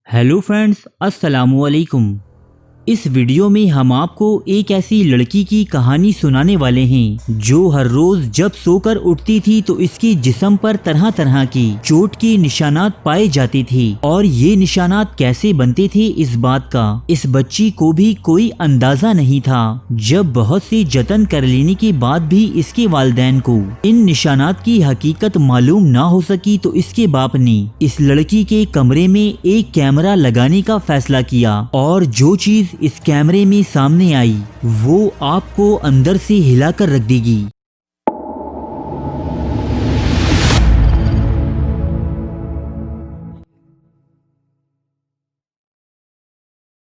Hello friends, अस्सलामु अलैकुम। इस वीडियो में हम आपको एक ऐसी लड़की की कहानी सुनाने वाले हैं जो हर रोज जब सोकर उठती थी तो इसके जिस्म पर तरह तरह की चोट के निशानात पाए जाते थे। और ये निशानात कैसे बनते थे इस बात का इस बच्ची को भी कोई अंदाजा नहीं था। जब बहुत से जतन कर लेने के बाद भी इसके वालिदैन को इन निशानात की हकीकत मालूम ना हो सकी तो इसके बाप ने इस लड़की के कमरे में एक कैमरा लगाने का फैसला किया और जो चीज इस कैमरे में सामने आई वो आपको अंदर से हिलाकर रख देगी।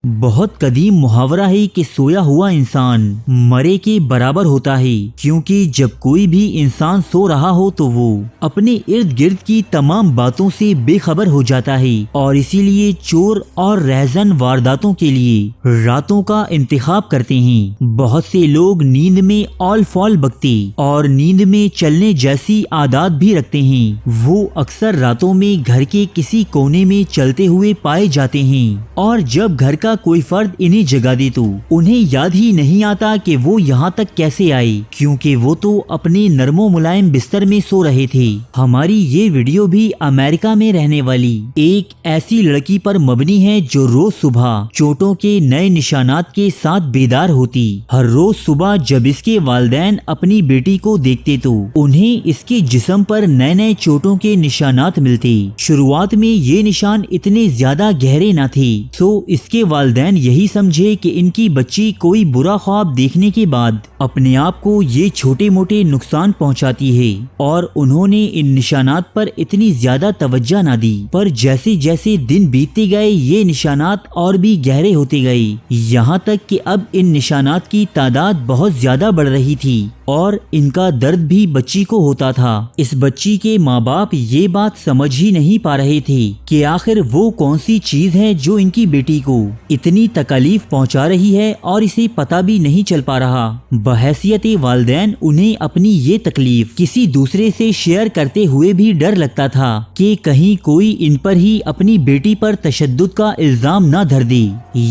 बहुत कदीम मुहावरा है कि सोया हुआ इंसान मरे के बराबर होता है, क्योंकि जब कोई भी इंसान सो रहा हो तो वो अपने इर्द गिर्द की तमाम बातों से बेखबर हो जाता है और इसीलिए चोर और रहजन वारदातों के लिए रातों का इंतखाब करते हैं। बहुत से लोग नींद में ऑल फॉल बकते और नींद में चलने जैसी आदत भी रखते हैं। वो अक्सर रातों में घर के किसी कोने में चलते हुए पाए जाते हैं और जब घर का कोई फर्द इन्हें जगा दे तो उन्हें याद ही नहीं आता कि वो यहाँ तक कैसे आए, क्योंकि वो तो अपने नरमो मुलायम बिस्तर में सो रहे थे। हमारी ये वीडियो भी अमेरिका में रहने वाली एक ऐसी लड़की पर मबनी है जो रोज सुबह चोटों के नए निशानात के साथ बेदार होती। हर रोज सुबह जब इसके वालिदैन अपनी बेटी को देखते तो उन्हें इसके जिस्म पर नए नए चोटों के निशानात मिलते। शुरुआत में ये निशान इतने ज्यादा गहरे न थे तो इसके वालिदैन यही समझे कि इनकी बच्ची कोई बुरा ख्वाब देखने के बाद अपने आप को ये छोटे मोटे नुकसान पहुंचाती है और उन्होंने इन निशानात पर इतनी ज्यादा तवज्जो न दी। पर जैसे जैसे दिन बीतते गए ये निशानात और भी गहरे होते गए, यहाँ तक कि अब इन निशानात की तादाद बहुत ज्यादा बढ़ रही थी और इनका दर्द भी बच्ची को होता था। इस बच्ची के माँ बाप ये बात समझ ही नहीं पा रहे थे कि आखिर वो कौन सी चीज है जो इनकी बेटी को इतनी तकलीफ पहुंचा रही है और इसे पता भी नहीं चल पा रहा। बहैसियत वालिदैन उन्हें अपनी ये तकलीफ किसी दूसरे से शेयर करते हुए भी डर लगता था कि कहीं कोई इन पर ही अपनी बेटी पर तशद्दुद का इल्जाम न धर दे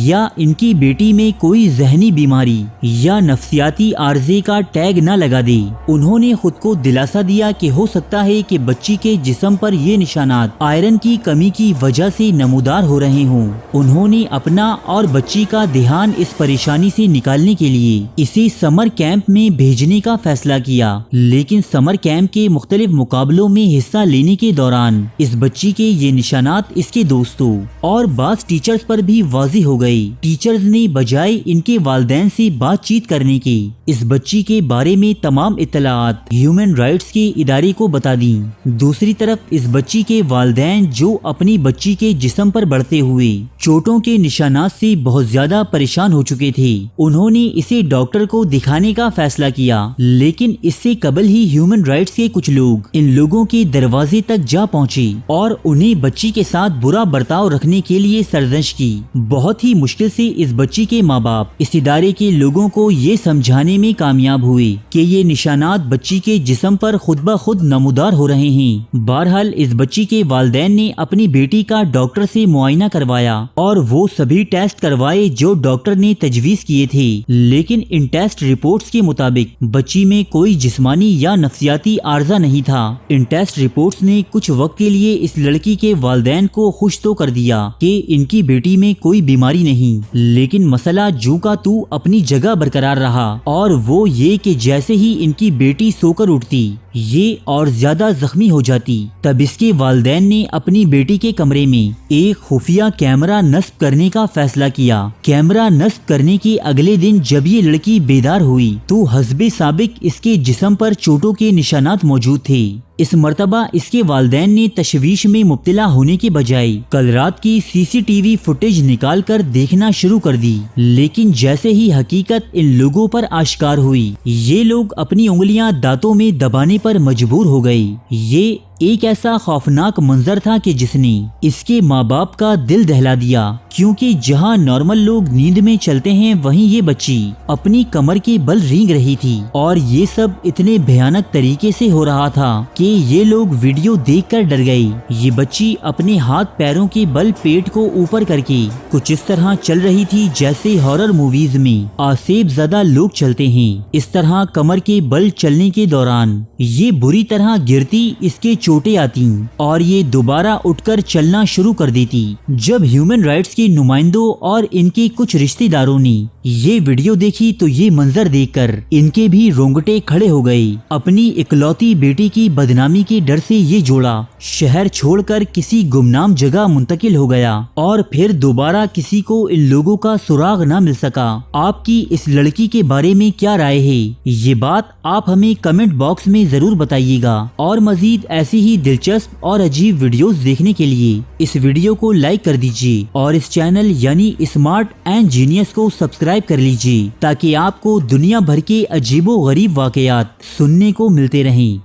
या इनकी बेटी में कोई जहनी बीमारी या नफ्सियाती आर्जे का टैग न लगा दे। उन्होंने खुद को दिलासा दिया कि हो सकता है कि बच्ची के जिस्म पर ये निशानात आयरन की कमी की वजह से नमूदार हो रहे हों। उन्होंने अपना और बच्ची का ध्यान इस परेशानी से निकालने के लिए इसे समर कैंप में भेजने का फैसला किया। लेकिन समर कैंप के मुख्तलिफ मुकाबलों में हिस्सा लेने के दौरान इस बच्ची के ये निशानात इसके दोस्तों और बास टीचर्स पर भी वाज़ेह हो गए। टीचर्स ने बजाय इनके वालिदैन से बातचीत करने के इस बच्ची के बारे में तमाम इत्तलाआत ह्यूमन राइट्स के इदारे को बता दी। दूसरी तरफ इस बच्ची के वालिदैन जो अपनी बच्ची के जिस्म पर बढ़ते हुए चोटों के निशानात से बहुत ज्यादा परेशान हो चुके थे, उन्होंने इसे डॉक्टर को दिखाने का फैसला किया। लेकिन इससे कबल ही ह्यूमन राइट्स के कुछ लोग इन लोगों के दरवाजे तक जा पहुंचे और उन्हें बच्ची के साथ बुरा बर्ताव रखने के लिए सर्जश की। बहुत ही मुश्किल से इस बच्ची के माँ बाप इस इदारे के लोगों को ये समझाने में कामयाब हुए कि ये निशानात बच्ची के जिस्म पर खुद ब खुद नमूदार हो रहे हैं। बहरहाल इस बच्ची के वालिदैन ने अपनी बेटी का डॉक्टर से मुआयना करवाया और वो सभी टेस्ट करवाए जो डॉक्टर ने तजवीज किए थे। लेकिन इन टेस्ट रिपोर्ट्स के मुताबिक बच्ची में कोई जिस्मानी या नफ्सियाती आर्जा नहीं था। इन टेस्ट रिपोर्ट्स ने कुछ वक्त के लिए इस लड़की के वालिदैन को खुश तो कर दिया कि इनकी बेटी में कोई बीमारी नहीं, लेकिन मसला जू का तू अपनी जगह बरकरार रहा और वो ये कि जैसे ही इनकी बेटी सोकर उठती ये और ज्यादा जख्मी हो जाती। तब इसके वालिदैन ने अपनी बेटी के कमरे में एक खुफिया कैमरा नस्ब करने का फैसला किया। कैमरा नस्ब करने के अगले दिन जब ये लड़की बेदार हुई तो हस्बे साबिक इसके जिस्म पर चोटों के निशानात मौजूद थे। इस मर्तबा इसके वालिदैन ने तशवीश में मुब्तला होने के बजाय कल रात की सीसीटीवी फुटेज निकाल कर देखना शुरू कर दी। लेकिन जैसे ही हकीकत इन लोगों पर आश्कार हुई, ये लोग अपनी उंगलियां दांतों में दबाने पर मजबूर हो गए। ये ایک ایسا خوفناک منظر تھا کہ جس نے اس کے ماں باپ کا دل دہلا دیا، کیونکہ جہاں نارمل لوگ نیند میں چلتے ہیں وہیں یہ بچی اپنی کمر کے بل رینگ رہی تھی، اور یہ سب اتنے بھیانک طریقے سے ہو رہا تھا کہ یہ لوگ ویڈیو دیکھ کر ڈر گئی۔ یہ بچی اپنے ہاتھ پیروں کے بل پیٹ کو اوپر کر کے کچھ اس طرح چل رہی تھی جیسے ہارر موویز میں آسیب زدہ لوگ چلتے ہیں۔ اس طرح کمر کے بل چلنے کے دوران یہ بری طرح گرتی، اس کے چوٹیں آتی اور یہ دوبارہ اٹھ کر چلنا شروع کر دیتی۔ جب ہیومن رائٹس کے نمائندوں اور ان کے کچھ رشتہ داروں نے یہ ویڈیو دیکھی تو یہ منظر دیکھ کر ان کے بھی رونگٹے کھڑے ہو گئے۔ اپنی اکلوتی بیٹی کی بدنامی کے ڈر سے یہ جوڑا شہر چھوڑ کر کسی گمنام جگہ منتقل ہو گیا اور پھر دوبارہ کسی کو ان لوگوں کا سراغ نہ مل سکا۔ آپ کی اس لڑکی کے بارے میں کیا رائے ہے؟ یہ بات آپ ہمیں کمنٹ باکس میں ضرور بتائیے گا، اور مزید ایسی ہی دلچسپ اور عجیب ویڈیوز دیکھنے کے لیے اس ویڈیو کو لائک کر دیجیے اور اس چینل یعنی اسمارٹ اینڈ جینیس کو سبسکرائب کر لیجیے تاکہ آپ کو دنیا بھر کے عجیب و غریب واقعات سننے کو ملتے رہیں۔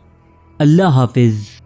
اللہ حافظ۔